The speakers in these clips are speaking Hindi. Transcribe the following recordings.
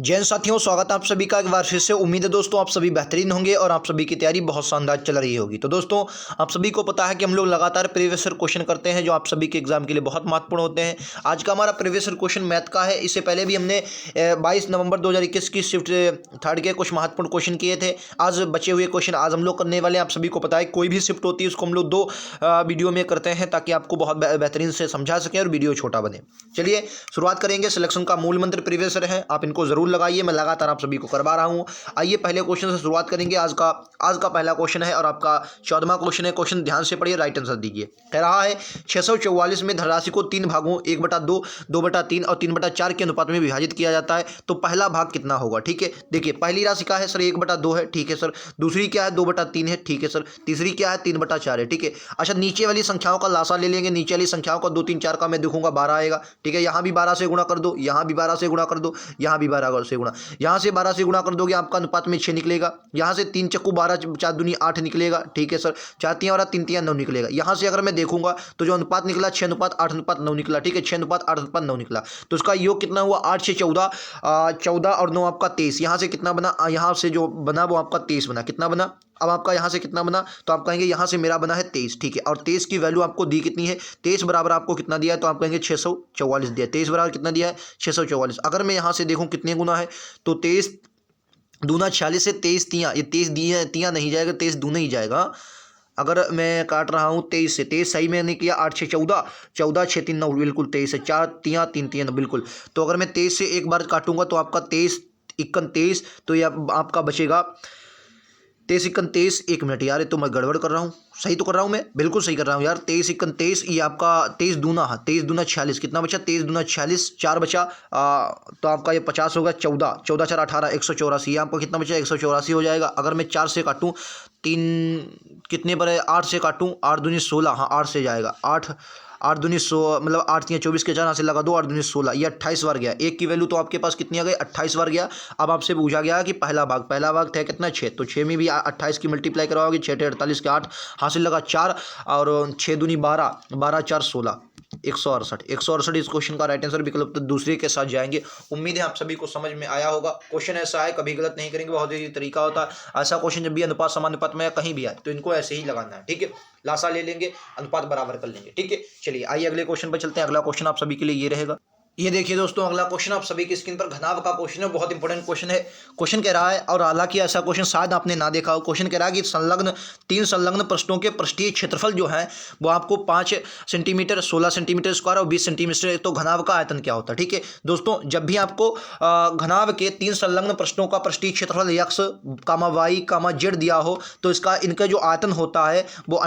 जैन साथियों, स्वागत है आप सभी का एक बार फिर से। उम्मीद है दोस्तों आप सभी बेहतरीन होंगे और आप सभी की तैयारी बहुत शानदार चल रही होगी। तो दोस्तों आप सभी को पता है कि हम लोग लगातार प्रीवियस ईयर क्वेश्चन करते हैं जो आप सभी के एग्जाम के लिए बहुत महत्वपूर्ण होते हैं। आज का हमारा प्रीवियस ईयर क्वेश्चन मैथ का है। इससे पहले भी हमने 22 नवंबर 2021 की शिफ्ट थर्ड के कुछ महत्वपूर्ण क्वेश्चन किए थे। आज बचे हुए क्वेश्चन आज हम लोग करने वाले हैं। आप सभी को पता है कोई भी शिफ्ट होती है उसको हम लोग दो वीडियो में करते हैं ताकि आपको बहुत बेहतरीन से समझा सकें और वीडियो छोटा बने। चलिए शुरुआत करेंगे। सिलेक्शन का मूल मंत्र प्रीवियस ईयर है, आप इनको जरूर लगाइए। मैं लगातार आप सभी को करवा रहा हूं। आइए पहले क्वेश्चन से शुरुआत करेंगे। आज का पहला क्वेश्चन है और आपका 14वां क्वेश्चन है। क्वेश्चन ध्यान से पढ़िए, राइट आंसर दीजिए। कह रहा है 644 में धनराशि को 3 भागों 1/2, 2/3 और 3/4 के अनुपात में विभाजित किया जाता है तो पहला भाग कितना होगा। ठीक है, देखिए पहली राशि क्या है सर, 1/2 है। ठीक है सर। दूसरी क्या है, 2/3 है। ठीक है सर। तीसरी क्या है, 3/4 है। ठीक है। अच्छा, नीचे वाली संख्याओं का लासा ले लेंगे। नीचे वाली संख्याओं का 2 3 4 का मैं देखूंगा 12 आएगा। ठीक है, यहाँ भी 12 से गुणा कर दो, यहाँ भी 12 से गुणा कर दो, यहाँ भी 12 से गुणा, यहाँ से 12 से गुणा कर दोगे आपका अनुपात में 6 निकलेगा। यहाँ से 3 चक्कू 12, 4 दूनी 8 निकलेगा। ठीक है सर। 4 तियां 12, 3 तियां 9 निकलेगा। यहाँ से अगर मैं देखूंगा तो जो अनुपात निकला 6:8:9 निकला। ठीक है, 6:8:9 निकला। तो उसका योग कितना हुआ, 8 से 14, 14 और 9 आपका 23। यहाँ से कितना बना, यहाँ से जो बना वो आपका 23 बना। कितना बना, अब आपका यहाँ से कितना बना, तो आप कहेंगे यहाँ से मेरा बना है 23। ठीक है, और 23 की वैल्यू आपको दी कितनी है, 23 बराबर आपको कितना दिया है, तो आप कहेंगे 644 दिया है। 23 बराबर कितना दिया है, 644। अगर मैं यहाँ से देखूँ कितने गुना है, तो 23 दूना 46 से 23 तियाँ, ये 23 दिए तियाँ नहीं जाएगा, 23 दूना ही जाएगा। अगर मैं काट रहा हूँ 23 से, 23 सही मैंने किया। 8 6 14, 14 6 3 9, बिल्कुल 23 है। 4 तियाँ 3 तियाँ 9, बिल्कुल। तो अगर मैं 23 से एक बार काटूंगा तो आपका 23 इक्कन 23, तो ये आपका बचेगा 23 इक्कन 23। 1 मिनट यार, ये तो मैं गड़बड़ कर रहा हूँ। सही तो कर रहा हूँ, मैं बिल्कुल सही कर रहा हूँ यार। 23 इक्कन 23, ये आपका 23 दूना, हाँ 23 दूना 46। कितना बचा, 23 दूना 46, 4 बचा, तो आपका ये 50 होगा। 14 14 4 18, 184। ये आपका कितना बचा, 184 हो जाएगा। अगर मैं 4 से काटूँ, 3 कितने पर है, 8 से काटूँ, 8 दूनी 16, हाँ 8 से जाएगा। 8 8 दूनी 100, मतलब 8 तियां 24 के 4 यहाँ से लगा दो, 8 दूनी 16, ये 28 बार गया। एक की वैल्यू तो आपके पास कितनी आ गई, 28 बार गया। अब आपसे पूछा गया कि पहला भाग था कितना, 6, तो 6 में भी 28 की मल्टीप्लाई करवाओगे। 6 48 के 8, हासिल लगा 4, और 6 दूनी 12, 12 4 16, 168। 168 इस क्वेश्चन का राइट आंसर। विकल्प तो दूसरे के साथ जाएंगे। उम्मीद है आप सभी को समझ में आया होगा। क्वेश्चन ऐसा है, कभी गलत नहीं करेंगे, बहुत ही तरीका होता है। ऐसा क्वेश्चन जब भी अनुपात समानुपात में या कहीं भी आए तो इनको ऐसे ही लगाना है। ठीक है, लासा ले लेंगे, अनुपात बराबर कर लेंगे। ठीक है, चलिए आइए अगले क्वेश्चन पर चलते हैं। अगला क्वेश्चन आप सभी के लिए ये रहेगा। ये देखिए दोस्तों, अगला क्वेश्चन आप सभी की स्क्रीन पर घनाभ का क्वेश्चन है। बहुत इंपॉर्टेंट क्वेश्चन है। क्वेश्चन कह रहा है, और हालांकि ऐसा क्वेश्चन शायद आपने ना देखा हो। क्वेश्चन कह रहा है कि तीन संलग्न पृष्ठों के पृष्ठीय क्षेत्रफल जो है वो आपको 5 सेंटीमीटर, 16 सेंटीमीटर स्क्वायर और 20 सेंटीमीटर, तो घनाभ का आयतन क्या होता है। ठीक है दोस्तों, जब भी आपको घनाभ के 3 संलग्न पृष्ठों का पृष्ठीय क्षेत्रफल x, y, z दिया हो तो इनका जो आयतन होता है वो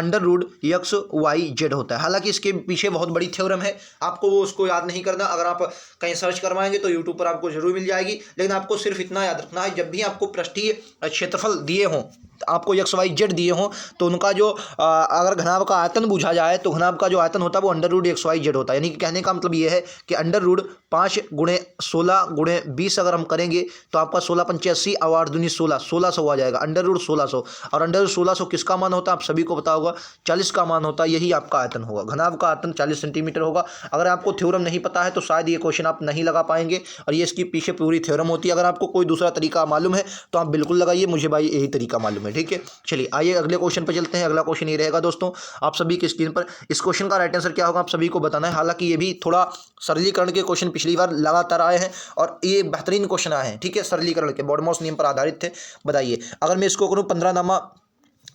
√x, y, z होता है। हालांकि इसके पीछे बहुत बड़ी थ्योरम है, आपको वो उसको याद नहीं करना। अगर आप कहीं सर्च करवाएंगे तो यूट्यूब पर आपको जरूर मिल जाएगी, लेकिन आपको सिर्फ इतना याद रखना है, जब भी आपको पृष्ठीय क्षेत्रफल दिए हों, आपको x y z दिए हों, तो उनका जो अगर घनाभ का आयतन पूछा जाए तो घनाभ का जो आयतन होता है वो √x y z होता है। यानी कि कहने का मतलब ये है कि √5 × 16 × 20 अगर हम करेंगे तो आपका 16 पंचे 80 और 8 दूनी 16, 1600 आ जाएगा। √1600, और √1600 किसका मान होता है, आप सभी को पता होगा, 40 का मान होता है। यही आपका आयतन होगा, घनाभ का आयतन 40 सेंटीमीटर होगा। अगर आपको थ्योरम नहीं पता है तो शायद ये क्वेश्चन आप नहीं लगा पाएंगे, और ये इसकी पीछे पूरी थ्योरम होती है। अगर आपको कोई दूसरा तरीका मालूम है तो आप बिल्कुल लगाइए, मुझे भाई यही तरीका मालूम है। ठीक है, चलिए आइए अगले क्वेश्चन पर चलते हैं। अगला क्वेश्चन ये रहेगा दोस्तों आप सभी की स्क्रीन पर। इस क्वेश्चन का राइट आंसर क्या होगा आप सभी को बताना है। हालांकि ये भी थोड़ा सरलीकरण के क्वेश्चन पिछली बार लगातार आए हैं और ये बेहतरीन क्वेश्चन आए हैं। ठीक है, सरलीकरण के बॉडमॉस नियम पर आधारित थे। बताइए, अगर मैं इसको करूँ 15 नामा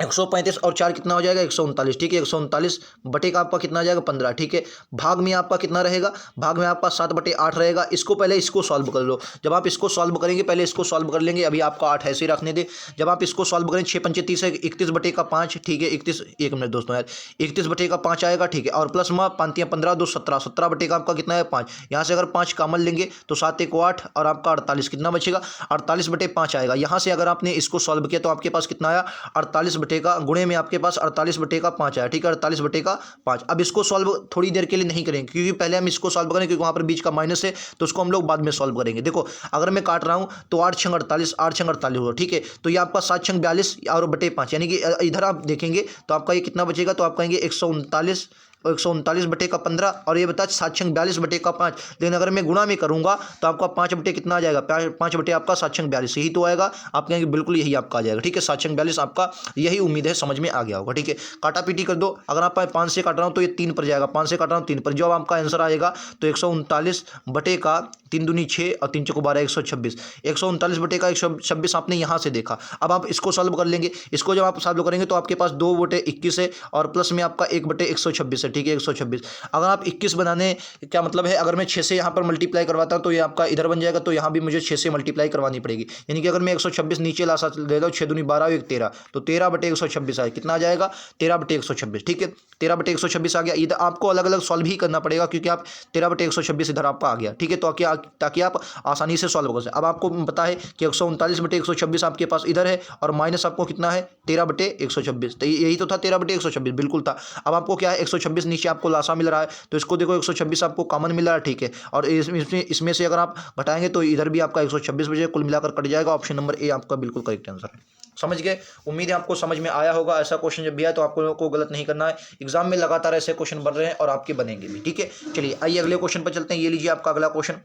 135 और 4 कितना हो जाएगा, 139। ठीक है, 139 बटे का आपका कितना आ जाएगा, 15। ठीक है, भाग में आपका कितना रहेगा, भाग में आपका 7/8 रहेगा। इसको पहले इसको सॉल्व कर लो। जब आप इसको सॉल्व करेंगे, पहले इसको सॉल्व कर लेंगे, अभी आपका 8 ऐसे ही रखने दे। जब आप इसको सॉल्व करें, 6 पंचे 30 है, 31/5। ठीक है, 31, 1 मिनट दोस्तों यार, 31/5 आएगा। ठीक है, और प्लस में 5 15 2 17, 17 बटे का आपका कितना है, 5। यहाँ से अगर 5 कॉमन लेंगे तो 7 1 8 और आपका 48 कितना बचेगा, 48/5 आएगा। यहाँ से अगर आपने इसको सॉल्व किया तो आपके पास कितना आया, 48 बटे का गुणे में आपके पास 48/5 आया। ठीक है, 48/5। अब इसको सॉल्व थोड़ी देर के लिए नहीं करेंगे, क्योंकि पहले हम इसको सॉल्व करेंगे, क्योंकि वहाँ पर बीच का माइनस है, तो उसको हम लोग बाद में सॉल्व करेंगे। देखो, अगर मैं काट रहा हूँ तो 8 6 48, 8 6 48 होगा। ठीक है, तो ये आपका 7 6 42 और बटे 5, यानी कि इधर आप देखेंगे तो आपका ये कितना बचेगा, तो आप कहेंगे 139 और 139/15 और ये बता 742/5। लेकिन अगर मैं गुणा में करूंगा तो आपका 5 बटे कितना आ जाएगा, 5 बटे आपका 742 यही तो आएगा। आप कहेंगे बिल्कुल यही आपका आ जाएगा, ठीक है 742 आपका यही उम्मीद है समझ में आ गया होगा, ठीक है। काटा पीटी कर दो, अगर आप 5 से काट रहा हूँ तो ये 3 पर जाएगा, 5 से काट रहा हूँ 3 पर, जो आपका आंसर आएगा तो 139/3 दूनी 6 और 3 चौको 12 126। 139/126 आपने यहाँ से देखा। अब आप इसको सॉल्व कर लेंगे, इसको जब आप सॉल्व करेंगे तो आपके पास 2/21 है और प्लस में आपका 1/126 है, ठीक है 126। अगर आप 21 बनाने क्या मतलब है, अगर मैं 6 से यहाँ पर मल्टीप्लाई करवाता हूँ तो ये आपका इधर बन जाएगा, तो यहाँ भी मुझे 6 से मल्टीप्लाई करवानी पड़ेगी। यानी कि अगर मैं 126 नीचे ला सा दे दो 6 दूनी 12 और 1 13, तो 13/126 आए, कितना आ जाएगा 13/126, ठीक है 13/126 आ गया। इधर आपको अलग अलग सॉल्व ही करना पड़ेगा क्योंकि आप 13/126 इधर आपका आ गया, ठीक है। तो ताकि आप आसानी से सॉल्व कर सकें। अब आपको पता है कि 139/126 आपके पास इधर है और माइनस आपको कितना है 13/126, तो यही तो था 13/126 बिल्कुल था। अब आपको क्या है 126 नीचे आपको लासा मिल रहा है, तो इसको देखो 126 आपको कॉमन मिल रहा है, ठीक है। और इसमें से अगर आप घटाएंगे तो इधर भी आपका 126 बजे कुल मिलाकर कट जाएगा। ऑप्शन नंबर ए आपका बिल्कुल करेक्ट आंसर है। समझ गए, उम्मीद है आपको समझ में आया होगा। ऐसा क्वेश्चन जब भी आए तो आपको लोगों को गलत नहीं करना है, एग्जाम में लगातार ऐसे क्वेश्चन बन रहे हैं और आपके बनेंगे भी, ठीक है। चलिए आइए अगले क्वेश्चन पर चलते हैं। ये लीजिए आपका अगला क्वेश्चन,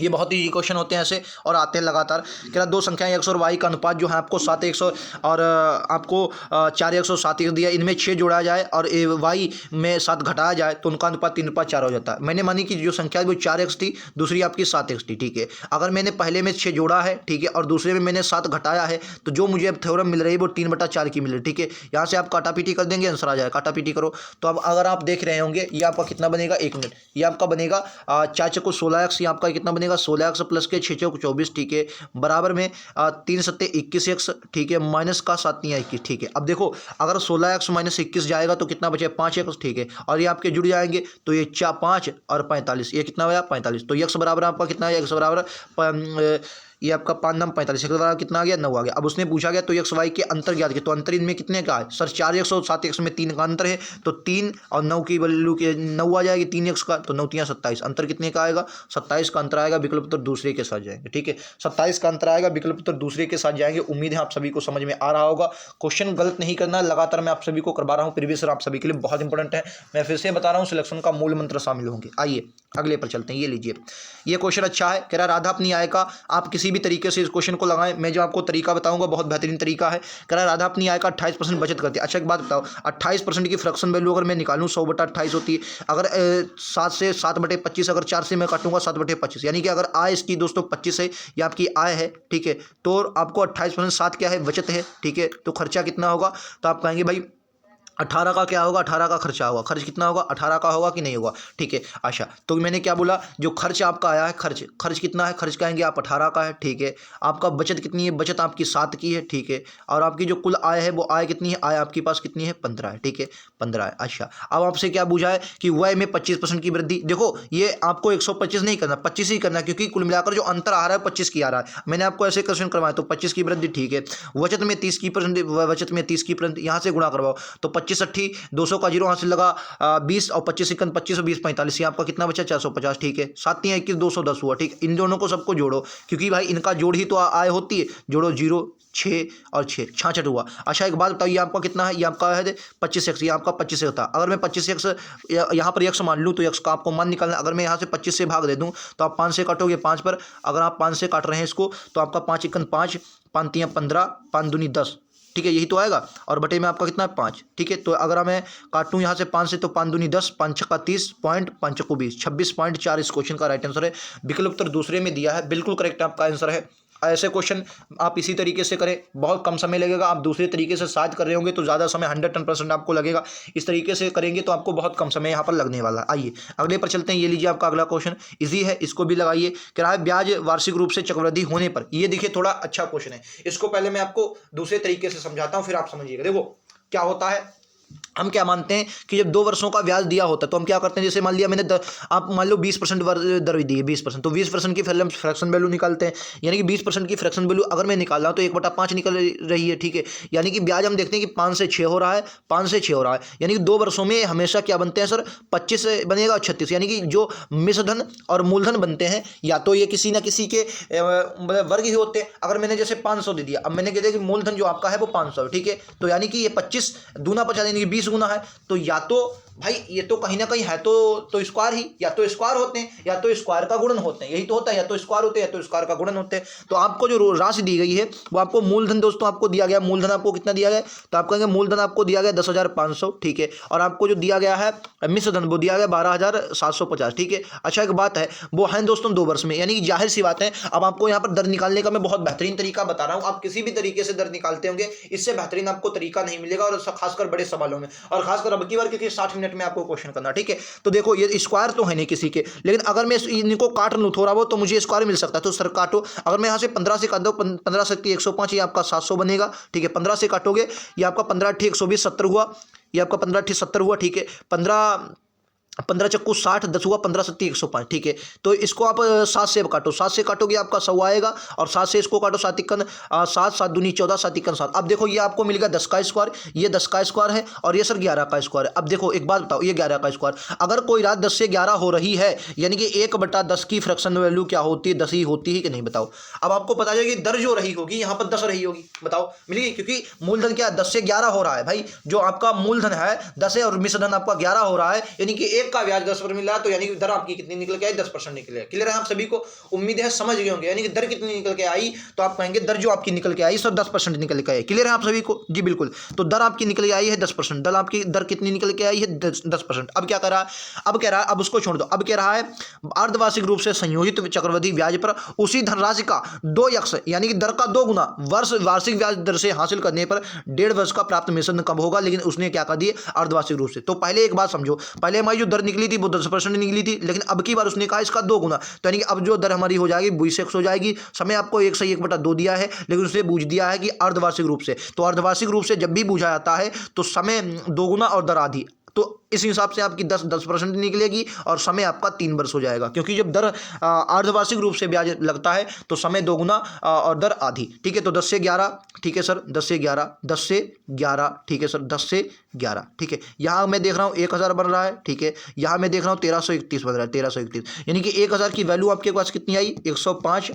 ये बहुत ही क्वेश्चन होते हैं ऐसे और आते हैं लगातार। कह रहा दो संख्याएं x और y का अनुपात जो है आपको 7:100 और आपको 4:107 दिया, इनमें 6 जोड़ा जाए और y में 7 घटाया जाए तो उनका अनुपात 3:4 हो जाता है। मैंने मानी कि जो संख्या वो 4x थी, दूसरी आपकी 7x थी, ठीक है। अगर मैंने पहले में 6 जोड़ा है, ठीक है, और दूसरे में मैंने 7 घटाया है, तो जो मुझे अब थ्योरम मिल रही है वो 3/4 की मिल रही है, ठीक है। यहाँ से आप काटापीटी कर देंगे, आंसर आ जाए, काटापीटी करो। तो अब अगर आप देख रहे होंगे ये आपका कितना बनेगा, 1 मिनट, ये आपका बनेगा 4 × 16x, ये आपका कितना बनेगा 16x प्लस के 6 × 24, ठीक है, बराबर में 3 × 7 21x, ठीक है, माइनस का 7 × 21, ठीक है। अब देखो अगर 16x - 21 जाएगा तो कितना बचे 5x, ठीक है, और ये आपके जुड़ जाएंगे तो ये 5 और 45, ये कितना हुआ 45। तो x बराबर आपका कितना है, x बराबर ये आपका 5 9 45, कितना आ गया 9 आ गया। अब उसने पूछा गया तो एक्स वाई के अंतर ज्ञात किया, तो अंतर इनमें कितने का है सर 4x और 7x में 3 का अंतर है, तो 3 और 9 की वैल्यू के 9 आ जाएगी 3x का, तो 9 3 27, अंतर कितने का आएगा 27 का अंतर आएगा, विकल्प उत्तर दूसरे के साथ जाएंगे, ठीक है 27 का अंतर आएगा, विकल्प उत्तर दूसरे के साथ जाएंगे। उम्मीद है आप सभी को समझ में आ रहा होगा। क्वेश्चन गलत नहीं करना, लगातार मैं आप सभी को करवा रहा हूँ, प्रीवियस आप सभी के लिए बहुत इंपॉर्टेंट है। मैं फिर से बता रहा हूँ सिलेक्शन का मूल मंत्र शामिल होंगे। आइए अगले पर चलते हैं। ये लीजिए ये क्वेश्चन अच्छा है, कह रहा राधा अपनी आय का, आप किसी भी तरीके से इस क्वेश्चन को लगाएं, मैं जो आपको तरीका बताऊंगा बहुत बेहतरीन तरीका है। कह रहा राधा अपनी आय का 28% बचत करती है। अच्छा एक बात बताओ, 28% की फ्रैक्शन वैल्यू अगर मैं निकालूं 100/28 होती है। अगर 7 से 7/25, अगर 4 से मैं काटूंगा 7/25, यानी कि अगर आय इसकी दोस्तों 25 है, ये आपकी आय है, ठीक है, तो आपको 28% 7 क्या है बचत है, ठीक है, तो खर्चा कितना होगा, तो आप कहेंगे भाई 18 का क्या होगा, 18 का खर्चा होगा, खर्च कितना होगा 18 का होगा कि नहीं होगा, ठीक है। अच्छा तो मैंने क्या बोला, जो खर्च आपका आया है, खर्च कितना है, खर्च कहेंगे आप 18 का है, ठीक है। आपका बचत कितनी है, बचत आपकी 7 की है, ठीक है। और आपकी जो कुल आय है वो आय कितनी है, आय आपके पास कितनी है 15 है, ठीक है 15 है। अच्छा अब आपसे क्या पूछा है कि व्यय में 25% की वृद्धि। देखो ये आपको 125 नहीं करना, 25 ही करना, क्योंकि कुल मिलाकर जो अंतर आ रहा है 25 की आ रहा है। मैंने आपको ऐसे क्वेश्चन करवाया तो 25 की वृद्धि, ठीक है। बचत में 30%, यहाँ से गुणा करवाओ तो 25 8 200 का जीरो हासिल लगा 20 और 25 51 25 और 20 45, ये आपका कितना बचा 450, ठीक है। 7 3 21 210 हुआ, ठीक। इन दोनों को सबको जोड़ो, क्योंकि भाई इनका जोड़ ही तो आय होती है, जोड़ो 0 6 और 6 66 हुआ। अच्छा एक बात बताइए आपका कितना है, ये आपका है 25x, ये आपका 25 था। अगर मैं 25x यहाँ पर x मान लूँ तो x का आपको मान निकालना। अगर मैं यहाँ से 25 से भाग दे दूँ तो आप 5 से काटोगे 5 पर, अगर आप 5 से काट रहे हैं इसको तो आपका 5 1 5 5 3 15 5 दूनी 10, ठीक है, यही तो आएगा। और बटे में आपका कितना है 5, ठीक है। तो अगर मैं काटूं यहाँ से 5 से तो 5 दूनी 10, 5 छक्का 30 पॉइंट 5 चौको 20, 26.4 इस क्वेश्चन का राइट आंसर है। विकल्प उत्तर दूसरे में दिया है, बिल्कुल करेक्ट आपका आंसर है। ऐसे क्वेश्चन आप इसी तरीके से करें, बहुत कम समय लगेगा। आप दूसरे तरीके से शायद कर रहे होंगे तो ज़्यादा समय 110% आपको लगेगा। इस तरीके से करेंगे तो आपको बहुत कम समय यहाँ पर लगने वाला है। आइए अगले पर चलते हैं। ये लीजिए आपका अगला क्वेश्चन इजी है, इसको भी लगाइए। कह रहा है ब्याज वार्षिक रूप से चक्रवृद्धि होने पर, ये देखिए थोड़ा अच्छा क्वेश्चन है। इसको पहले मैं आपको दूसरे तरीके से समझाता हूँ, फिर आप समझिएगा। देखो क्या होता है, हम क्या मानते हैं कि जब 2 वर्षों का ब्याज दिया होता है तो हम क्या करते हैं, जैसे मान लिया मैंने आप मान लो 20% दर दी है 20%, तो 20% की फ्रैक्शन वैल्यू निकालते हैं। यानी कि 20% की फ्रैक्शन वैल्यू अगर मैं निकाल रहा हूँ तो 1/5 निकल रही है, ठीक है। यानी कि ब्याज हम देखते हैं कि 5 से 6 हो रहा है, 5 से 6 हो रहा है। यानी कि 2 वर्षों में हमेशा क्या बनते हैं सर 25 बनेगा 36। यानी कि जो मिश्रधन और मूलधन बनते हैं या तो ये किसी ना किसी के वर्ग ही होते हैं। अगर मैंने जैसे 500 दे दिया, अब मैंने कह दिया कि मूलधन जो आपका है वो 500 है, ठीक है। तो यानी कि ये 25 दूना 50 यानी ये 20 गुना है, तो या तो भाई ये तो कहीं ना कहीं है तो स्क्वायर ही, या तो स्क्वायर होते हैं या तो स्क्वायर का गुणन होते हैं, यही तो होता है, या तो स्क्वायर होते हैं या तो स्क्वायर का गुणन होते हैं। तो आपको जो राशि दी गई है वो आपको मूलधन दोस्तों आपको दिया गया, मूलधन आपको कितना दिया गया, तो आप कहेंगे मूलधन आपको दिया गया 10,500, ठीक है, और आपको जो दिया गया है मिश्र धन वो दिया गया 12,750, ठीक है। अच्छा एक बात है वो है दोस्तों 2 वर्ष में, यानी कि जाहिर सी बात है। अब आपको यहाँ पर दर निकालने का मैं बहुत बेहतरीन तरीका बता रहा हूँ, आप किसी भी तरीके से दर निकालते होंगे इससे बेहतरीन आपको तरीका नहीं मिलेगा, और खासकर बड़े सवालों में, और खासकर अब की बार क्योंकि 60 मिनट में आपको क्वेश्चन करना, ठीक है। तो देखो ये स्क्वायर तो है नहीं किसी के, लेकिन अगर मैं इनको काट लूँ थोड़ा बहुत तो मुझे स्क्वायर मिल सकता है, तो सर काटो, अगर मैं यहाँ से 15 से काट दो, 15 से 105, ये आपका 700 बनेगा, ठीक है। 15 से काटोगे ये आपका 15 × 120 70 हुआ, ये आपका 15 × 70 हुआ, ठीक है। 15 चक्कू 60, 10 हुआ 15 × 105, ठीक है। तो इसको आप 7 से काटो, 7 से काटोगे आपका 100 आएगा, और 7 से इसको काटो 7 × 7, 7 दूनी 14, 7 × 7। अब देखो ये आपको मिलेगा 10 का स्क्वायर, ये 10 का स्क्वायर है, और ये सर 11 का स्क्वायर है। अब देखो एक बात बताओ, ये 11 का स्क्वायर, अगर कोई रात 10 से 11 हो रही है, यानी कि 1/10 की फ्रैक्शन वैल्यू क्या होती है, 10 ही होती है कि नहीं, बताओ। अब आपको पता चलेगा कि दर जो रही होगी यहाँ पर 10 रही होगी, बताओ मिलेगी, क्योंकि मूलधन क्या है 10 से 11 हो रहा है भाई, जो आपका मूलधन है 10 है और मिश्र धन आपका 11 हो रहा है, यानी कि एक का ब्याज 10 पर मिला, तो यानी कि दर आपकी कितनी निकल के आई, 10% निकल आई। क्लियर है आप सभी को, उम्मीद है समझ गए होंगे। यानी कि दर कितनी निकल के आई, तो आप कहेंगे दर जो आपकी निकल के आई सर 10% निकल के आई। क्लियर है आप सभी को, जी बिल्कुल। तो दर आपकी निकल के आई है 10%, दर आपकी दर कितनी निकल के आई है 10%। अब क्या कर रहा है, अब कह रहा है, अब उसको छोड़ दो, अब कह रहा है अर्धवार्षिक रूप से संयोजित चक्रवृद्धि ब्याज पर उसी धनराशि का 2x यानी कि दर का 2 गुना वार्षिक ब्याज दर से हासिल करने पर 1.5 वर्ष का प्राप्त मिश्रण कब होगा, लेकिन उसने क्या कर दिए अर्धवार्षिक रूप से। तो पहले एक बात समझो, पहले हमारी जो दर निकली थी वो 10% निकली थी, लेकिन अब की बार उसने कहा इसका 2 गुना, तो यानी कि अब जो दर हमारी हो जाएगी 20x हो जाएगी। समय आपको 1 से 1/2 दिया है, लेकिन उसने बूझ दिया है कि अर्धवार्षिक रूप से, तो अर्धवार्षिक रूप से जब भी बूझा जाता है तो समय 2 गुना और दर आधी, तो इस हिसाब से आपकी 10% निकलेगी और समय आपका 3 वर्ष हो जाएगा, क्योंकि जब दर अर्धवार्षिक रूप से ब्याज लगता है तो समय 2 गुना और दर आधी, ठीक है। तो 10 से 11, ठीक है सर, 10 से 11, 10 से 11, ठीक है सर, 10 से 11, ठीक है। यहाँ मैं देख रहा हूँ 1000 बन रहा है, ठीक है। यहाँ मैं देख रहा हूँ 1331 बन रहा है, 1331, यानी कि 1000 की वैल्यू आपके पास कितनी आई 105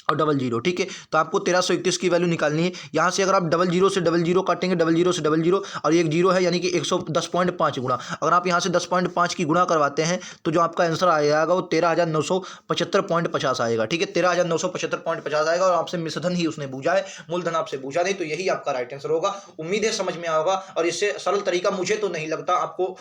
और 00, ठीक है। तो आपको 1331 की वैल्यू निकालनी है। यहाँ से अगर आप 00 से 00 काटेंगे, 00 से 00 और एक 0 है, यानी कि 110.5 गुना, अगर आप यहाँ से 10.5 की गुणा करवाते हैं तो जो आपका आंसर आएगा वो 13,975.50 आएगा, ठीक है। 13,975.50 आएगा, और आपसे मिश्रधन ही उसने पूछा है, मूलधन आपसे पूछा नहीं, तो यही आपका राइट आंसर होगा। उम्मीद है समझ में आएगा, और इससे सरल तरीका मुझे तो नहीं लगता, आपको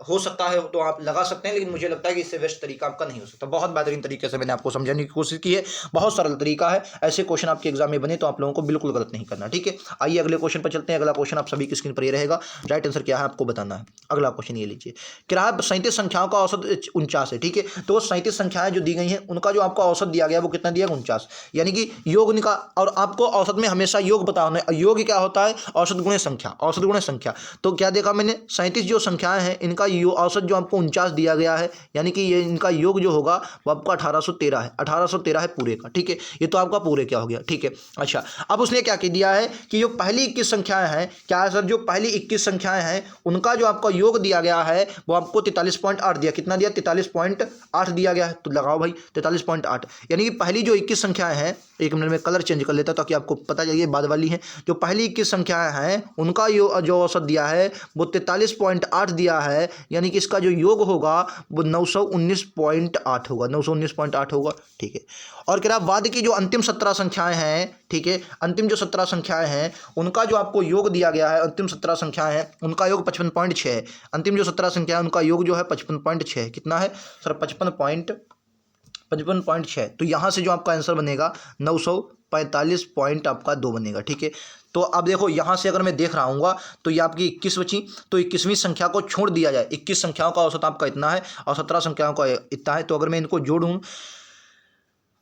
हो सकता है तो आप लगा सकते हैं, लेकिन मुझे लगता है कि इससे बेस्ट तरीका आपका नहीं हो सकता। बहुत बेहतरीन तरीके से मैंने आपको समझाने की कोशिश की है, बहुत सरल तरीका है। ऐसे क्वेश्चन आपके एग्जाम में बने तो आप लोगों को बिल्कुल गलत नहीं करना, ठीक है। आइए अगले क्वेश्चन पर चलते हैं। अगला क्वेश्चन आप सभी की स्क्रीन पर ये रहेगा, राइट आंसर क्या है आपको बताना है। अगला क्वेश्चन ये लीजिए, किराया 37 संख्याओं का औसत 49 है, ठीक है। तो 37 संख्याएं जो दी गई हैं उनका जो आपका औसत दिया गया है वो कितना दिया 49, यानी कि योग निकाल, और आपको औसत में हमेशा योग बताना है। योग क्या होता है, औसत गुणे संख्या, औसत गुणे संख्या। तो क्या देखा मैंने 37 जो संख्याएं हैं इनका औसत जो आपको 49 दिया गया है, यानी कि ये इनका योग जो होगा वो आपका 1813 है, 1813 है पूरे का, ठीक है। ये तो आपका पूरे क्या हो गया, ठीक है। अच्छा अब उसने क्या कह दिया है कि जो पहली 21 संख्याएं हैं, क्या है सर, जो पहली 21 संख्याएं हैं उनका जो आपका योग दिया गया है वो आपको 43.8 दिया, कितना दिया 43.8 दिया गया है। तो लगाओ भाई 43.8, यानी कि पहली जो 21 संख्याएं हैं, एक मिनट में कलर चेंज कर लेता ताकि आपको पता चले बाद वाली हैं। जो पहली 21 संख्याएं हैं उनका जो औसत दिया है वो 43.8 दिया है, यानी कि इसका जो योग होगा वो 919.8 होगा, 919.8 होगा, ठीक है। और कह रहा बाद की जो अंतिम 17 संख्याएं हैं, ठीक है, अंतिम जो 17 संख्याएं हैं उनका जो आपको योग दिया गया है, अंतिम 17 संख्याएं हैं उनका योग 55.6 है। अंतिम जो 17 संख्या है उनका योग जो है 55.6 कितना है सर, 55.6। तो यहाँ से जो आपका आंसर बनेगा 945 पॉइंट आपका 2 बनेगा, ठीक है। तो अब देखो यहाँ से अगर मैं देख रहा हूँ तो ये आपकी 21 बची, तो 21वीं संख्या को छोड़ दिया जाए, 21 संख्याओं का औसत आपका इतना है और 17 संख्याओं का इतना है। तो अगर मैं इनको जोड़ूँ,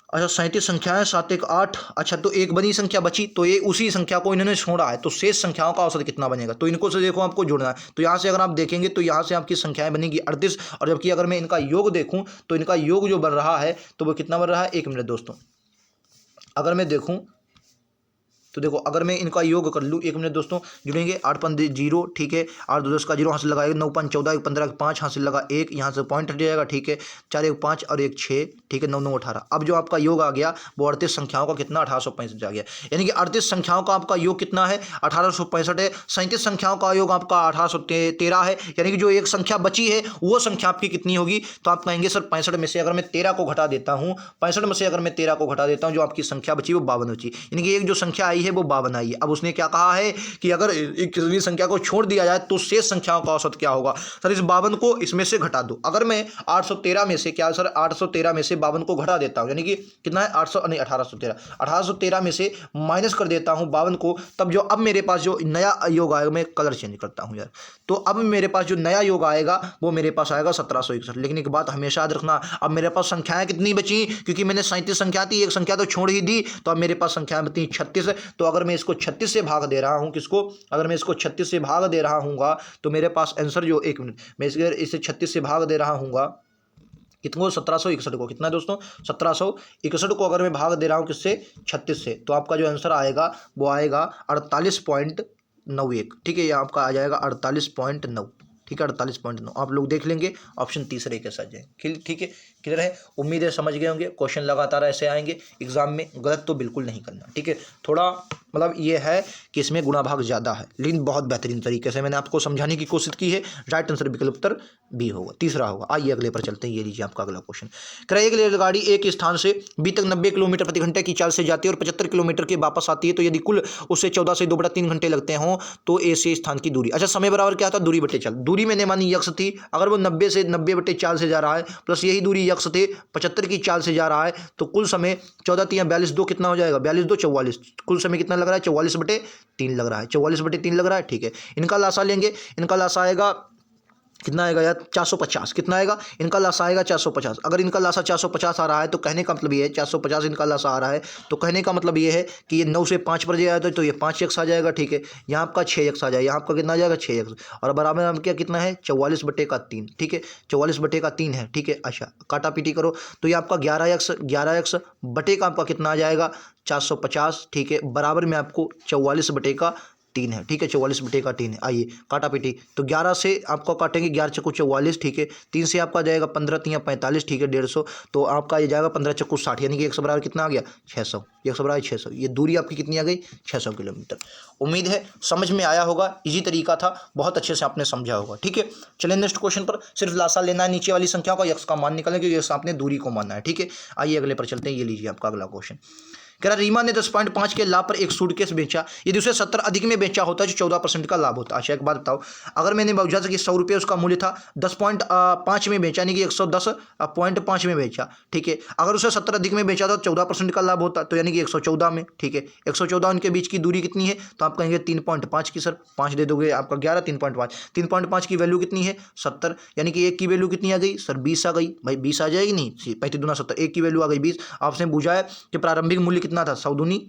अच्छा 37 संख्याएं 7 1 8, अच्छा तो एक बड़ी संख्या बची, तो ये उसी संख्या को इन्होंने छोड़ा है, तो शेष संख्याओं का औसत कितना बनेगा। तो इनको से देखो आपको जोड़ना है, तो यहाँ से अगर आप देखेंगे तो यहाँ से आपकी संख्याएं बनेगी 38, और जबकि अगर मैं इनका योग देखूँ तो इनका योग जो बन रहा है तो वो कितना बन रहा है, एक मिनट दोस्तों, अगर मैं देखूँ तो देखो अगर मैं इनका योग कर लूँ, 1 मिनट दोस्तों, जुड़ेंगे। 8 5 0, ठीक है। 8 2 10 का 0 यहाँ से लगाएगा, 9 5 14, 1 15 5 यहाँ से लगा 1, यहाँ से पॉइंट हट जाएगा, ठीक है। 4 1 5 और 1 6, ठीक है। 9 9 18। अब जो आपका योग आ गया वो 38 संख्याओं का कितना 1865 आ गया। यानी कि 38 संख्याओं का आपका योग कितना है 1865 है। 37 संख्याओं का योग आपका 1813 है। यानी कि जो एक संख्या बची है वो संख्या आपकी कितनी होगी, तो आप कहेंगे सर 65 में से अगर मैं 13 को घटा देता हूँ, 65 में से अगर मैं 13 को घटा देता हूँ, जो आपकी संख्या बची वो 52 बची। यानी कि एक जो संख्या आई है वो 52 आई है। अब उसने क्या कहा है कि अगर किसी संख्या को छोड़ दिया जाए तो शेष संख्याओं का औसत क्या होगा। सर इस 52 को इसमें से घटा दो। अगर मैं 813 में से क्या सर 813 में से 52 को घटा देता हूँ, यानी कि कितना है 800 नहीं 1813 में से माइनस कर देता हूँ 52 को, तब जो अब मेरे पास जो नया योग आएगा, मैं कलर चेंज करता हूँ यार, तो अब मेरे पास जो नया योग आएगा वो मेरे पास आएगा 1761। लेकिन एक बात हमेशा याद रखना, अब मेरे पास संख्याएं कितनी बची, क्योंकि मैंने 37 संख्या थी, एक संख्या तो छोड़ ही दी, तो अब मेरे पास संख्या बची 36। तो अगर मैं इसको 36 से भाग दे रहा हूँ, किसको, अगर मैं इसको 36 से भाग दे रहा हूँगा तो मेरे पास आंसर जो 1 मिनट मैं इसे 36 से भाग दे रहा हूँगा कितने को 1761 को, कितना है दोस्तों 1761 को अगर मैं भाग दे रहा हूँ किससे 36 से, तो आपका जो आंसर आएगा वो आएगा 48.91, ठीक है। ये आपका आ जाएगा 48.9, ठीक है 48.9। आप लोग देख लेंगे ऑप्शन तीसरे के साथ जाए, ठीक है। क्लियर है, उम्मीद है समझ गए होंगे। क्वेश्चन लगातार ऐसे आएंगे एग्जाम में, गलत तो बिल्कुल नहीं करना, ठीक है। थोड़ा मतलब ये है कि इसमें गुणा भाग ज़्यादा है, लेकिन बहुत बेहतरीन तरीके से मैंने आपको समझाने की कोशिश की है। राइट आंसर विकल्प उत्तर बी होगा, तीसरा होगा। आइए अगले पर चलते हैं। ये लीजिए आपका अगला क्वेश्चन। कह रहा है एक रेलगाड़ी एक स्थान से बी तक 90 किलोमीटर प्रति घंटे की चाल से जाती है और 75 किलोमीटर के वापस आती है, तो यदि कुल उससे 14 से 2/3 घंटे लगते हों तो ए से स्थान की दूरी, अच्छा समय बराबर क्या था, दूरी बटे चाल। दूरी मैंने मानी यक्स थी, अगर वो 90 से 90/4 से जा रहा है, प्लस यही दूरी यक्स थे 75 की चाल से जा रहा है, तो कुल समय 14 3 42 2 कितना हो जाएगा, 42 2 44। कुल समय कितना लग रहा है 44/3 लग रहा है, 44/3 लग रहा है, ठीक है। इनका लासा लेंगे, इनका लासा आएगा कितना आएगा यार 450, कितना आएगा इनका लासा आएगा 450। अगर इनका लासा 450 आ रहा है तो कहने का मतलब ये है 450 इनका लासा आ रहा है, तो कहने का मतलब ये है कि ये 9 से 5 पर जाएगा तो ये 5x आ जाएगा, ठीक है। यहाँ आपका 6x आ जाएगा, यहाँ आपका कितना आ जाएगा 6x, और बराबर में क्या कितना है 44/3, ठीक है 44/3 है, ठीक है। अच्छा काटा पीटी करो तो ये आपका 11x बटे का आपका कितना आ जाएगा 450, ठीक है। बराबर में आपको 44/3 है, ठीक है 44/3 है। आइए काटा पीटी, तो 11 से आपको काटेंगे 11 चक्कू 44, ठीक है। 3 से आपका जाएगा 15 3 45, ठीक है 150, तो आपका ये जाएगा 15 चक्कू 60, यानी कि 100 बराबर कितना आ गया 600, 100 बराबर 600। ये दूरी आपकी कितनी आ गई 600 किलोमीटर। उम्मीद है समझ में आया होगा, इजी तरीका था, बहुत अच्छे से आपने समझा होगा, ठीक है। चलिए नेक्स्ट क्वेश्चन पर, सिर्फ लासा लेना है नीचे वाली संख्या का, यक्स का मान निकालना, क्योंकि यक्स आपने दूरी को मानना है, ठीक है। आइए अगले पर चलते हैं। ये लीजिए आपका अगला क्वेश्चन। कह रहा रीमा ने 10.5 के लाभ पर एक सूटकेस बेचा, यदि उसे 70 अधिक में बेचा होता है जो 14% का लाभ होता है। अच्छा एक बात बताओ, अगर मैंने जैसे कि 100 रुपये उसका मूल्य था, 10.5 में बेचा, यानी कि 110.5 में बेचा, ठीक है। अगर उसे 70 अधिक में बेचा तो 14% का लाभ होता, तो यानी कि 114 में, ठीक है। 114 उनके बीच की दूरी कितनी है, तो आप कहेंगे 3.5 की, सर 5 दे दोगे आपका 11, 3.5 की वैल्यू कितनी है 70, यानी कि एक की वैल्यू कितनी आ गई सर 20 आ गई, भाई 20 आ जाएगी नहीं, 35 दूना 70, एक की वैल्यू आ गई 20। आपसे पूछा है कि प्रारंभिक मूल्य कितना था 100 दूनी,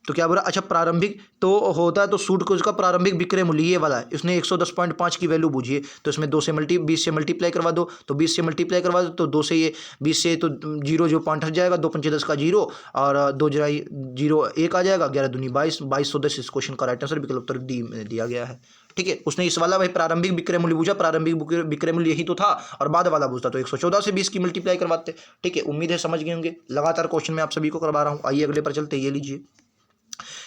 तो क्या बोला, अच्छा प्रारंभिक तो होता है तो सूट को उसका प्रारंभिक विक्रय मूल्य ये वाला है, इसने 110.5 की वैल्यू बूझी है, तो इसमें 20 से मल्टीप्लाई करवा दो, तो 20 से मल्टीप्लाई करवा दो, तो 2 से ये 20 से तो जीरो जो पॉइंट हट जाएगा, 2 पंचे 10 का जीरो, और 2 जराई जीरो 1 आ जाएगा, 11 दूनी 22, 2210 इस क्वेश्चन का राइट आंसर विकल्प उत्तर डी में दिया गया है, ठीक है। उसने इस वाला भाई प्रारंभिक विक्रय मूल्य पूछा, प्रारंभिक विक्रय मूल्य यही तो था, और बाद वाला पूछता तो 114 से 20 की मल्टीप्लाई करवाते, ठीक है। उम्मीद है समझ गए होंगे, लगातार क्वेश्चन में आप सभी को करवा रहा हूँ। आइए अगले पर चलते, ये लीजिए।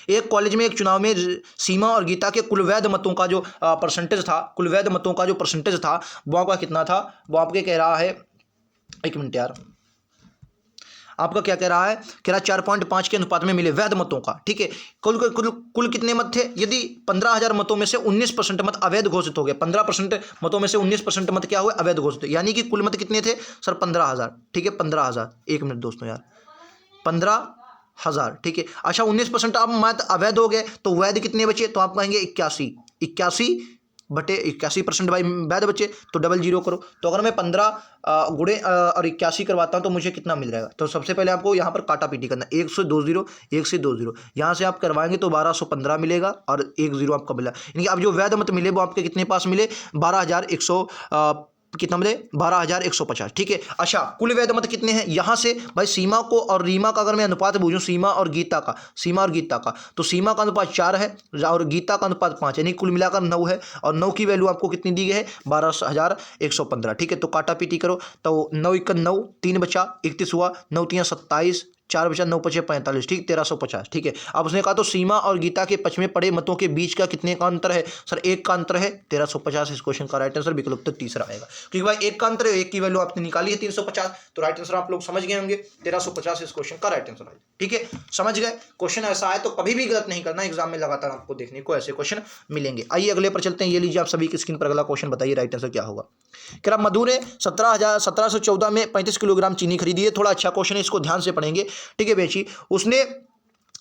एक कॉलेज में एक चुनाव में सीमा और गीता के कुल वैध मतों का जो परसेंटेज था, कुल वैध मतों का जो परसेंटेज था वो आपका कितना था, वो आपके कह रहा है, एक मिनट यार, आपका क्या कह रहा है, कह रहा 4.5 के अनुपात में मिले वैध मतों का, ठीक है। कुल कितने मत थे, यदि 15,000 मतों में से 19% मत अवैध घोषित हो गए, 15% मतों में से 19% मत क्या हुए अवैध घोषित, यानी कि कुल मत कितने थे सर 15,000, ठीक है 15,000, एक मिनट दोस्तों यार 15,000, ठीक है। अच्छा 19% अब मत अवैध हो गए, तो वैध कितने बचे, तो आप कहेंगे 81% भाई वैध बचे, तो डबल जीरो करो, तो अगर मैं 15 गुणे और 81 करवाता हूँ तो मुझे कितना मिल जाएगा, तो सबसे पहले आपको यहाँ पर काटा पीटी करना, 1 से 2 जीरो, 1 से 2 जीरो, यहाँ से आप करवाएंगे तो 1215 मिलेगा, और 1 जीरो आपका मिला, यानी कि अब जो वैध मत मिले वो आपके कितने पास मिले 12,100 कितना बोले 12,150, ठीक है। अच्छा, कुल वैध मत कितने हैं यहाँ से भाई, सीमा को और रीमा का अगर मैं अनुपात पूछूं, सीमा और गीता का, तो सीमा का अनुपात 4 है और गीता का अनुपात 5, यानी कुल मिलाकर 9 है। और 9 की वैल्यू आपको कितनी दी गई है, 12,115, ठीक है। तो काटा पीटी करो, तो 9 × 9 3 बचा, 31 हुआ, 9 × 3 27, 4 बचा, 9 × 5 45, ठीक, 1350, ठीक है। अब उसने कहा तो सीमा और गीता के पक्ष में पड़े मतों के बीच का कितने का अंतर है, सर 1 का अंतर है, 1350। इस क्वेश्चन का राइट आंसर विकल्प उत्तर तीसरा आएगा, क्योंकि भाई 1 का अंतर है, 1 की वैल्यू आपने निकाली है 350, तो राइट आंसर आप लोग समझ गए होंगे, 1350 इस क्वेश्चन का राइट आंसर आएगा, ठीक है। समझ गए, क्वेश्चन ऐसा है तो कभी भी गलत नहीं करना, एग्जाम में लगातार आपको देखने को ऐसे क्वेश्चन मिलेंगे। आइए अगले पर चलते हैं, ये लीजिए आप सभी की स्क्रीन पर अगला क्वेश्चन, बताइए राइट आंसर क्या होगा। क्या मधु ने 1714 में 35 किलोग्राम चीनी खरीदी है। थोड़ा अच्छा क्वेश्चन है, इसको ध्यान से पढ़ेंगे, ठीक है। बेची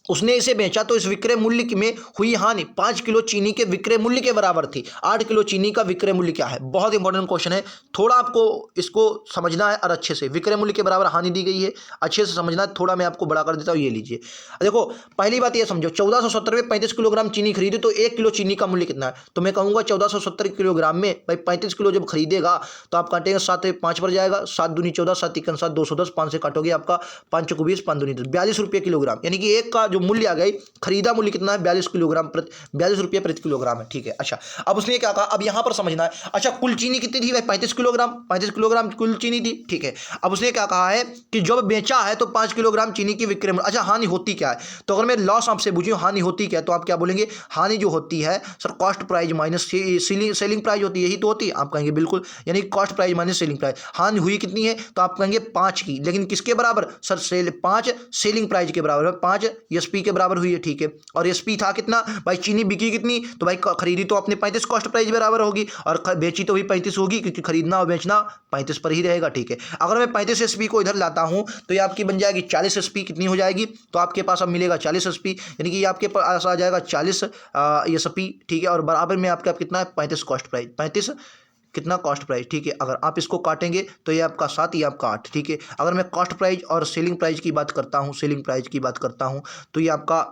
उसने इसे बेचा तो इस विक्रय मूल्य में हुई हानि 5 किलो चीनी के विक्रय मूल्य के बराबर थी। 8 किलो चीनी का विक्रय मूल्य क्या है, बहुत इंपॉर्टेंट क्वेश्चन है, थोड़ा आपको इसको समझना है और अच्छे से। विक्रय मूल्य के बराबर हानि दी गई है, अच्छे से समझना है, थोड़ा मैं आपको बड़ा कर देता हूँ, ये लीजिए। देखो पहली बात ये समझो, 1470 में 35 किलोग्राम चीनी खरीदी तो 1 किलो चीनी का मूल्य कितना है, तो मैं कहूँगा 1470 किलोग्राम में भाई 35 किलो जब खरीदेगा तो आप काटेंगे 7 5 पर जाएगा, 7 दूनी 14, 7 तिकन 7, 210, 5 से काटोगे आपका 5 चौको 20, 5 दूनी 10, 42 रुपये किलोग्राम, यानी कि एक का जो मूल्य आ गई, खरीदा मूल्य कितना है 42 रुपये प्रति किलोग्राम है, ठीक है। अच्छा, अब उसने क्या कहा, अब यहां पर समझना है। अच्छा, कुल चीनी कितनी थी भाई, 35 किलोग्राम कुल चीनी थी, ठीक है। अब उसने क्या कहा है कि जब बेचा है तो 5 किलोग्राम चीनी की विक्रय मूल्य। अच्छा, हानि होती क्या है, तो अगर मैं लॉस आपसे पूछूं हानि होती क्या है, तो आप क्या बोलेंगे, हानि जो होती है sir cost price minus selling price होती है, यही तो होती है, आप कहेंगे बिल्कुल, यानी cost price minus selling price. हानि हुई कितनी है, तो आप कहेंगे 5 की, लेकिन किसके बराबर सर, 5 सेलिंग प्राइस के बराबर है, 5 एसपी के बराबर हुई है, ठीक है। और एसपी था कितना भाई, चीनी बिकी कितनी, तो भाई खरीदी तो अपने 35 कॉस्ट प्राइस बराबर होगी और बेची तो भी 35 होगी, क्योंकि खरीदना और बेचना 35 पर ही रहेगा, ठीक है। अगर मैं 35 एसपी को इधर लाता हूं तो ये आपकी बन जाएगी 40 एसपी, कितनी हो जाएगी, तो आपके पास अब मिलेगा 40 एसपी, यानी कि ये आपके पास आ जाएगा 40 एसपी, ठीक है। और बराबर में आपका कितना है 35 कॉस्ट प्राइस, 35 कितना कॉस्ट प्राइस, ठीक है। अगर आप इसको काटेंगे तो ये आपका 7, ये आपका 8, ठीक है। अगर मैं कॉस्ट प्राइस और सेलिंग प्राइस की बात करता हूं, तो ये आपका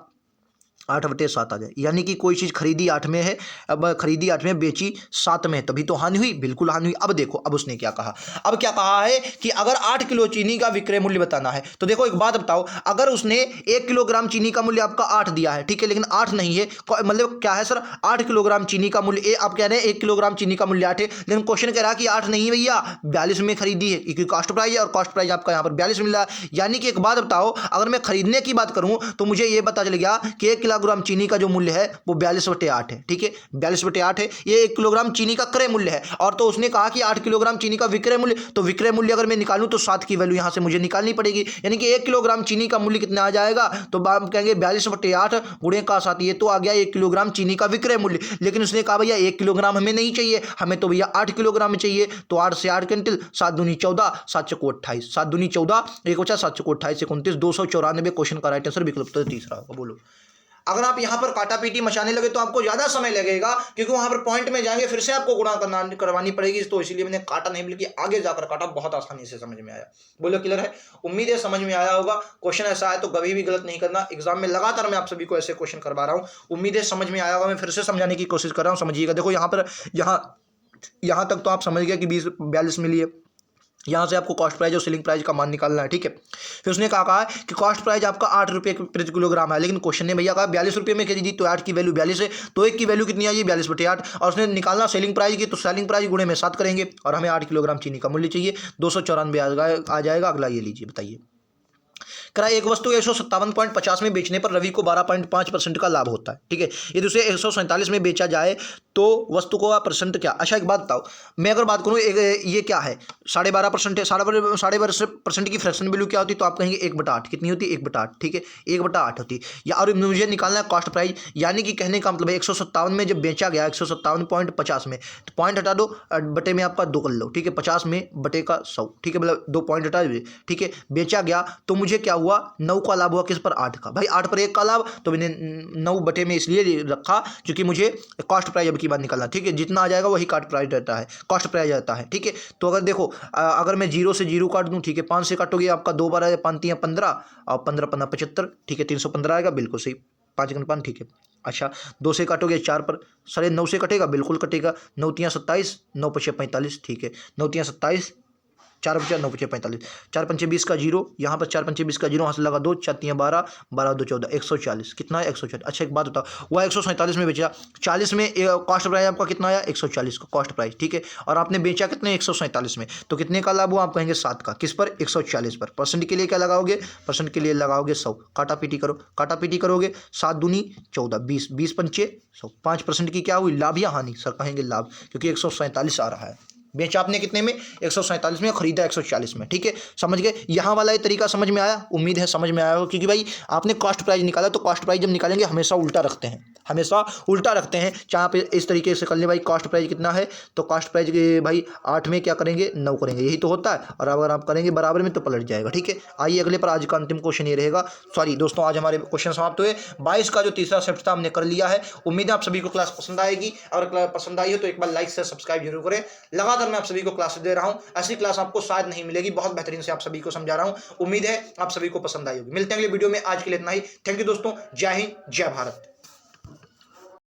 8/7 आ जाए, यानी कि कोई चीज़ खरीदी 8 में है, अब खरीदी 8 में, बेची 7 में, तभी तो हानि हुई, बिल्कुल हानि हुई। अब देखो, अब उसने क्या कहा, अब क्या कहा है कि अगर 8 किलो चीनी का विक्रय मूल्य बताना है, तो देखो एक बात बताओ, अगर उसने 1 किलोग्राम चीनी का मूल्य आपका 8 दिया है, ठीक है, लेकिन 8 नहीं है, मतलब क्या है सर, 8 किलोग्राम चीनी का मूल्य, आप कह रहे हैं 1 किलोग्राम चीनी का मूल्य 8 है, लेकिन क्वेश्चन कह रहा है कि 8 नहीं भैया, 42 में खरीदी है, क्योंकि कॉस्ट प्राइस है और कॉस्ट प्राइस आपका यहाँ पर 42 मिल रहा है। यानी कि एक बात बताओ, अगर मैं खरीदने की बात करूं तो मुझे यह पता चल गया कि 1 किलोग्राम चीनी का जो मूल्य है वो 42/8 है, ठीक है, 42/8 है, ये 1 किलोग्राम चीनी का क्रय मूल्य है। और तो उसने कहा कि 8 किलोग्राम चीनी का विक्रय मूल्य, तो विक्रय मूल्य अगर मैं निकालूं तो 7 की वैल्यू यहां से मुझे निकालनी पड़ेगी, यानी कि 1 किलोग्राम चीनी का मूल्य कितना आ जाएगा, तो हम कहेंगे 42/8 गुणे का 7, ये तो आ गया 1 किलोग्राम चीनी का विक्रय मूल्य। लेकिन उसने कहा भैया 1 किलोग्राम हमें नहीं चाहिए, हमें तो भैया 8 किलोग्राम में चाहिए, तो 8 से 8 क्विंटल, 7 दूनी 14, 7 चौको 28, 7 दूनी 14, एक बचा 7 चौको 28, 29, 294 क्वेश्चन का राइट आंसर विकल्प तीसरा होगा। बोलो, अगर आप यहां पर काटा पीटी मचाने लगे तो आपको ज्यादा समय लगेगा, क्योंकि वहां पर पॉइंट में जाएंगे, फिर से आपको गुणा करवानी पड़ेगी, तो इसीलिए मैंने काटा नहीं बल्कि आगे जाकर काटा, बहुत आसानी से समझ में आया। बोलो क्लियर है, उम्मीद है समझ में आया होगा। क्वेश्चन ऐसा है तो कभी भी गलत नहीं करना, एग्जाम में लगातार मैं आप सभी को ऐसे क्वेश्चन करवा रहा हूं, उम्मीद है समझ में आया होगा। मैं फिर से समझाने की कोशिश कर रहा हूं, समझिएगा। देखो यहाँ पर यहाँ तक तो आप समझ गए कि 42 मिली है, यहाँ से आपको कॉस्ट प्राइस और सेलिंग प्राइस का मान निकालना है, ठीक है। फिर उसने कहा कि कॉस्ट प्राइस आपका 8 रुपये प्रति किलोग्राम है, लेकिन क्वेश्चन ने भैया कहा 42 रुपये में खरीदी, तो 8 की वैल्यू 42 है, तो 1 की वैल्यू कितनी आई 42/8, और उसने निकालना सेलिंग प्राइस की, तो सेलिंग प्राइस गुणे में 7 करेंगे, और हमें 8 किलोग्राम चीनी का मूल्य चाहिए, 294 आ जाएगा। अगला ये लीजिए, बताइए। करा एक वस्तु 157.50 में बेचने पर रवि को 12.5% का लाभ होता है, ठीक है। यदि उसे 147 में बेचा जाए तो वस्तु को परसेंट क्या। अच्छा एक बात बताओ, मैं अगर बात करूँ ये क्या है 12.5% है, 12.5% की फ्रैक्शन वैल्यू क्या होती है, तो आप कहेंगे 1/8, कितनी होती है 1/8, ठीक है, 1/8 होती है। या और मुझे निकालना है कॉस्ट प्राइस, यानी कि कहने का मतलब है 157 में जब बेचा गया 157.50 में, तो पॉइंट हटा दो, बटे में आपका 2 कर लो, ठीक है, 50 में बटे का 100, ठीक है, मतलब 2 पॉइंट हटा दीजिए, ठीक है। बेचा गया तो मुझे क्या हुआ 9 का लाभ हुआ, किस पर 8 का, भाई 8 पर 1 का लाभ, तो मैंने 9 बटे में इसलिए रखा क्योंकि मुझे कॉस्ट प्राइस अब की बात निकालना, ठीक है, जितना आ जाएगा वही कॉस्ट प्राइस रहता है, कॉस्ट प्राइस रहता है, ठीक है। तो अगर देखो अगर मैं 0 से 0 काट दूं, ठीक है, 5 से काटोगे आपका 2 बार 5 3 15 और 15 15 75, ठीक है, 315 आएगा, बिल्कुल सही। 5 गुना 5 ठीक है। अच्छा 2 से काटोगे 4 पर, सर 9 से कटेगा, बिल्कुल कटेगा। 9 तियाँ 27, 9 पचे 45 ठीक है। 9 तियाँ 27, 4 बचा 9 पचे 45, 4 पंचे 20 का जीरो, यहाँ पर 4 पंचे 20 का जीरो, वहाँ से लगा 2, 4 तियाँ 12, 12 2 14, 140 कितना है 140। अच्छा एक बात बताओ, वह 147 में बेचा, 40 में कॉस्ट प्राइस आपका कितना आया 140 का कॉस्ट प्राइस ठीक है, और आपने बेचा कितने 147 में, तो कितने का लाभ हुआ आप कहेंगे 7 का, किस पर 140 पर। परसेंट के लिए क्या लगाओगे, परसेंट के लिए लगाओगे 100, काटा पीटी करो, काटा पीटी करोगे 7 दूनी 14, 20, 20 पंचे 100, 5% की क्या हुई लाभ या हानि, सर कहेंगे लाभ, क्योंकि 147 आ रहा है। बेचा आपने कितने में 147 में, खरीदा 140 में ठीक है। समझ गए, यहाँ वाला ये तरीका समझ में आया, उम्मीद है समझ में आया हो, क्योंकि भाई आपने कॉस्ट प्राइस निकाला, तो कॉस्ट प्राइस जब निकालेंगे हमेशा उल्टा रखते हैं, हमेशा उल्टा रखते हैं। चाहे आप इस तरीके से कर लें भाई, कॉस्ट प्राइस कितना है, तो कॉस्ट प्राइस भाई 8 में क्या करेंगे 9 करेंगे, यही तो होता है। और अगर आप करेंगे बराबर में तो पलट जाएगा ठीक है। आइए अगले पर, आज का अंतिम क्वेश्चन ये रहेगा, सॉरी दोस्तों आज हमारे क्वेश्चन समाप्त हुए। 22 का जो तीसरा शिफ्ट था हमने कर लिया है। उम्मीद है आप सभी को क्लास पसंद आएगी, और पसंद आई हो तो एक बार लाइक से सब्सक्राइब जरूर करें। लगातार मैं आप सभी को क्लास दे रहा हूं, ऐसी क्लास आपको शायद नहीं मिलेगी, बहुत बेहतरीन से आप सभी को समझा रहा हूं। उम्मीद है आप सभी को पसंद आई होगी। मिलते हैं अगले वीडियो में, आज के लिए इतना ही। थैंक यू दोस्तों, जय हिंद जय भारत।